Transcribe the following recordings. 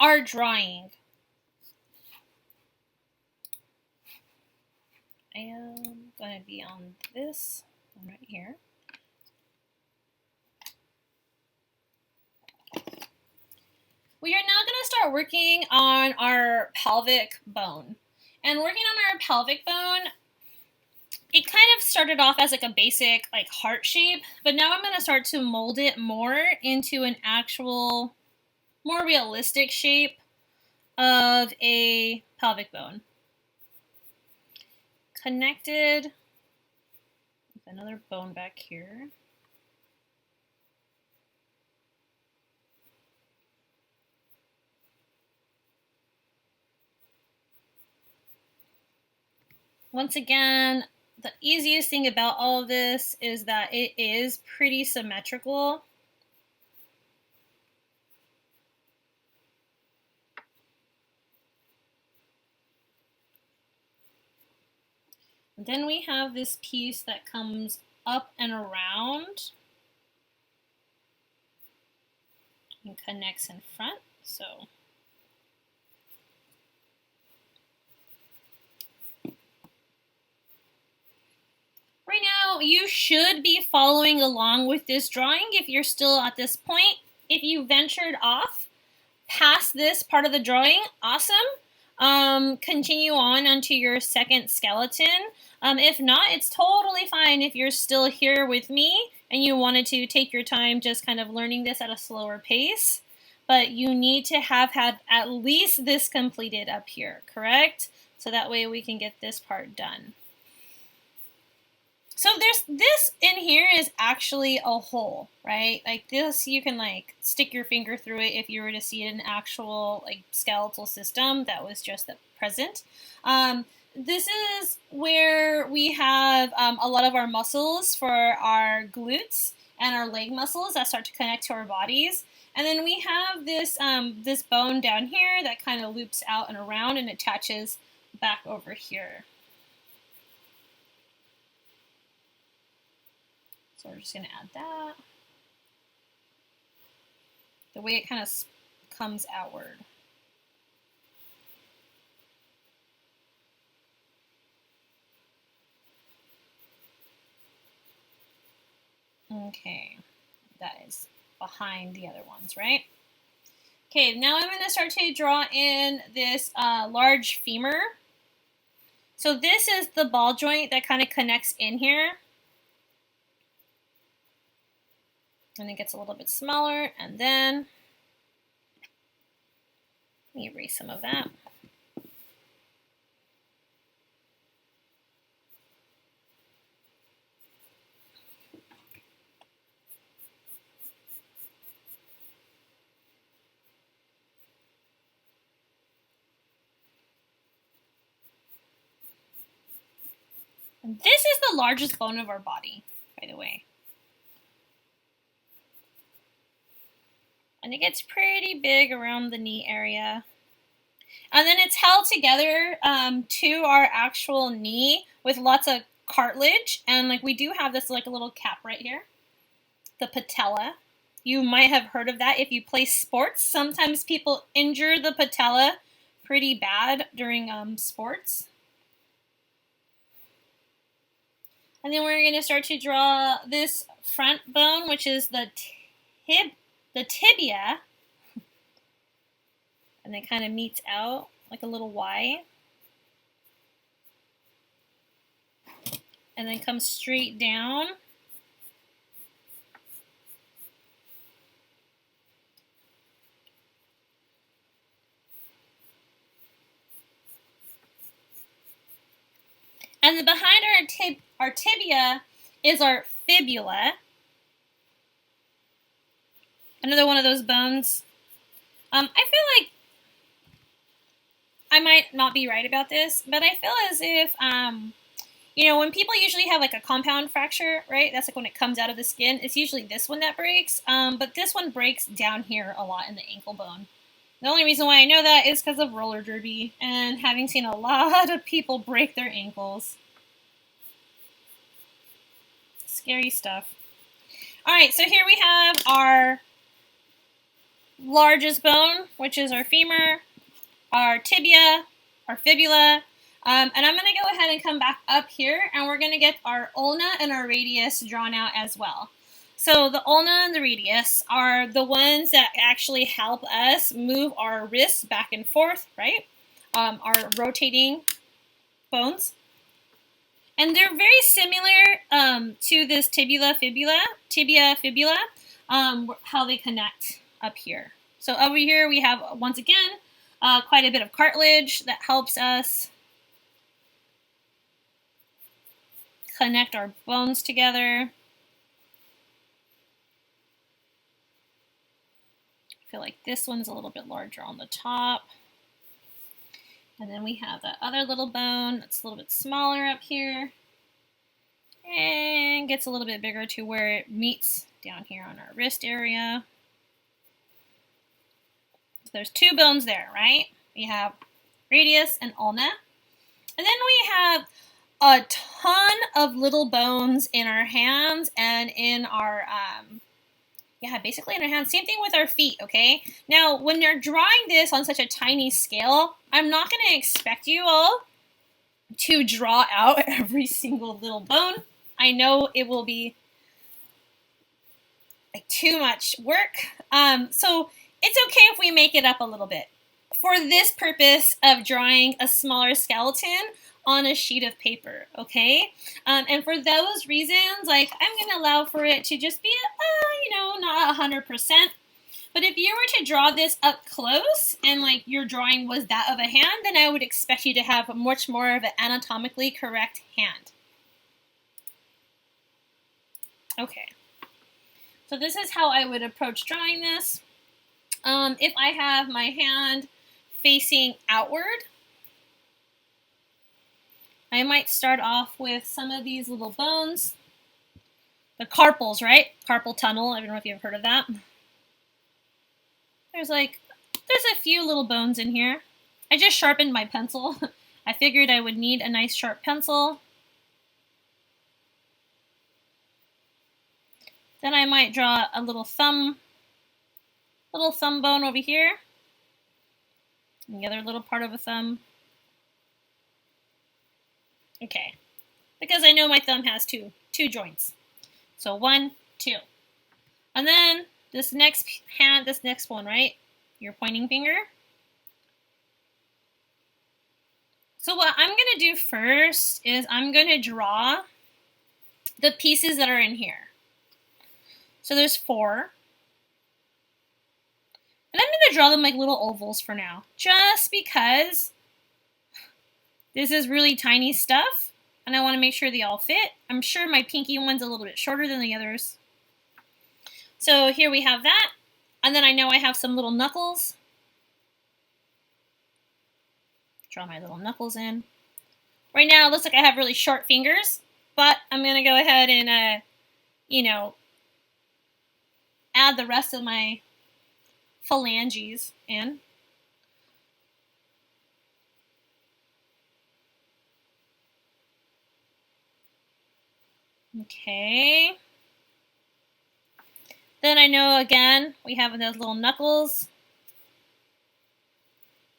our drawing. I am going to be on this one right here. We are now going to start working on our pelvic bone. And working on our pelvic bone, it kind of started off as like a basic like heart shape, but now I'm going to start to mold it more into an actual, more realistic shape of a pelvic bone. Connected with another bone back here. Once again, the easiest thing about all of this is that it is pretty symmetrical. And then we have this piece that comes up and around and connects in front. So right now, you should be following along with this drawing if you're still at this point. If you ventured off past this part of the drawing, awesome. Continue on onto your second skeleton. If not, it's totally fine if you're still here with me and you wanted to take your time just kind of learning this at a slower pace. But you need to have had at least this completed up here, correct? So that way we can get this part done. So this in here is actually a hole, right? Like this, you can like stick your finger through it if you were to see an actual like skeletal system that was just present. This is where we have a lot of our muscles for our glutes and our leg muscles that start to connect to our bodies. And then we have this, this bone down here that kind of loops out and around and attaches back over here. So we're just going to add that. The way it kind of comes outward. Okay, that is behind the other ones, right? Okay, now I'm going to start to draw in this large femur. So this is the ball joint that kind of connects in here. And it gets a little bit smaller, and then let me erase some of that. And this is the largest bone of our body, by the way. And it gets pretty big around the knee area. And then it's held together to our actual knee with lots of cartilage. And like we do have this like a little cap right here, the patella. You might have heard of that if you play sports. Sometimes people injure the patella pretty bad during sports. And then we're going to start to draw this front bone, which is the tibia, and it kind of meets out like a little Y, and then comes straight down. And then behind our tibia is our fibula. Another one of those bones. I feel like I might not be right about this, but I feel as if, you know, when people usually have like a compound fracture, right? That's like when it comes out of the skin. It's usually this one that breaks, but this one breaks down here a lot in the ankle bone. The only reason why I know that is because of roller derby and having seen a lot of people break their ankles. Scary stuff. All right, so here we have our largest bone, which is our femur, our tibia, our fibula, and I'm going to go ahead and come back up here, and we're going to get our ulna and our radius drawn out as well. So the ulna and the radius are the ones that actually help us move our wrists back and forth, right? Our rotating bones. And they're very similar to this tibia, fibula, how they connect up here. So over here we have, once again, quite a bit of cartilage that helps us connect our bones together. I feel like this one's a little bit larger on the top. And then we have that other little bone that's a little bit smaller up here. And gets a little bit bigger to where it meets down here on our wrist area. So there's two bones there, right? We have radius and ulna. And then we have a ton of little bones in our hands and in our, basically in our hands. Same thing with our feet, okay? Now, when you're drawing this on such a tiny scale, I'm not going to expect you all to draw out every single little bone. I know it will be like too much work. So it's okay if we make it up a little bit for this purpose of drawing a smaller skeleton on a sheet of paper, okay? And for those reasons, like, I'm going to allow for it to just be, not 100%. But if you were to draw this up close and, like, your drawing was that of a hand, then I would expect you to have much more of an anatomically correct hand. Okay. So this is how I would approach drawing this. If I have my hand facing outward, I might start off with some of these little bones. The carpals, right? Carpal tunnel. I don't know if you've heard of that. There's a few little bones in here. I just sharpened my pencil. I figured I would need a nice sharp pencil. Then I might draw a little thumb bone over here. And the other little part of a thumb. Okay, because I know my thumb has two joints. So 1, 2. And then this next one, right? Your pointing finger. So what I'm going to do first is I'm going to draw the pieces that are in here. So there's 4. And I'm going to draw them like little ovals for now, just because this is really tiny stuff, and I want to make sure they all fit. I'm sure my pinky one's a little bit shorter than the others. So here we have that, and then I know I have some little knuckles. Draw my little knuckles in. Right now it looks like I have really short fingers, but I'm going to go ahead and, add the rest of my phalanges in. Okay. Then I know, again, we have those little knuckles.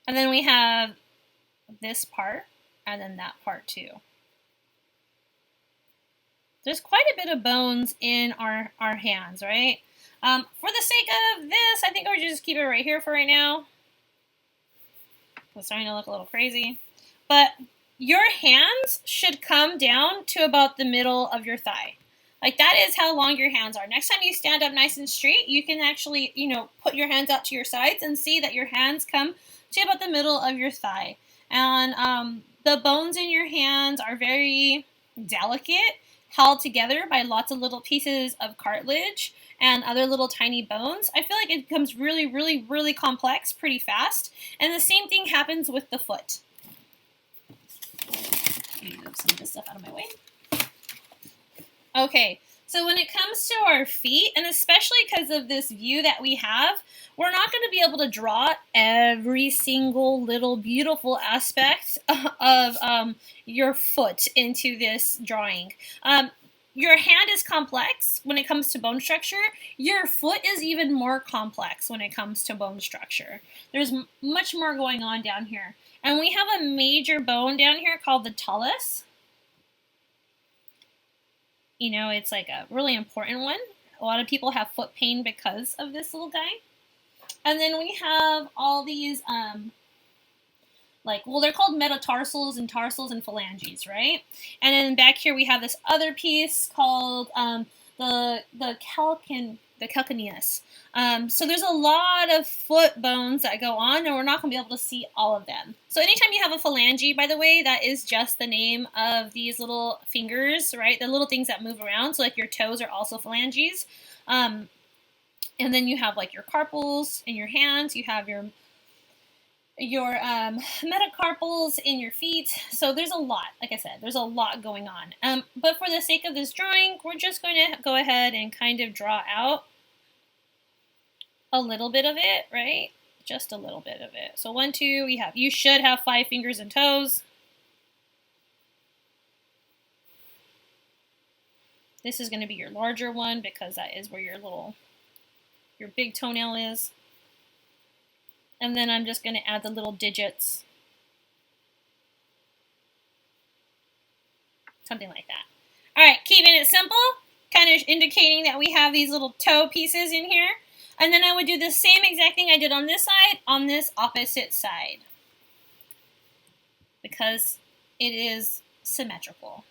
And then we have this part, and then that part too. There's quite a bit of bones in our hands, right? For the sake of this, I think I would just keep it right here for right now. It's starting to look a little crazy. But your hands should come down to about the middle of your thigh. Like, that is how long your hands are. Next time you stand up nice and straight, you can actually, put your hands out to your sides and see that your hands come to about the middle of your thigh. And the bones in your hands are very delicate, held together by lots of little pieces of cartilage and other little tiny bones. I feel like it becomes really, really, really complex pretty fast. And the same thing happens with the foot. Let me move some of this stuff out of my way. Okay, so when it comes to our feet, and especially because of this view that we have, we're not going to be able to draw every single little beautiful aspect of your foot into this drawing. your hand is complex when it comes to bone structure. Your foot is even more complex when it comes to bone structure. There's much more going on down here. And we have a major bone down here called the talus. You know, it's like a really important one. A lot of people have foot pain because of this little guy. And then we have all these, they're called metatarsals and tarsals and phalanges, right? And then back here we have this other piece called the calcaneus. So there's a lot of foot bones that go on, and we're not going to be able to see all of them. So anytime you have a phalange, by the way, that is just the name of these little fingers, right? The little things that move around. So like your toes are also phalanges. And then you have like your carpals in your hands. You have your metacarpals in your feet. So there's a lot, like I said, there's a lot going on. But for the sake of this drawing, we're just going to go ahead and kind of draw out a little bit of it, right? Just a little bit of it. So 1, 2, you should have 5 fingers and toes. This is going to be your larger one because that is where your big toenail is. And then I'm just going to add the little digits. Something like that. All right, keeping it simple, kind of indicating that we have these little toe pieces in here. And then I would do the same exact thing I did on this side, on this opposite side. Because it is symmetrical.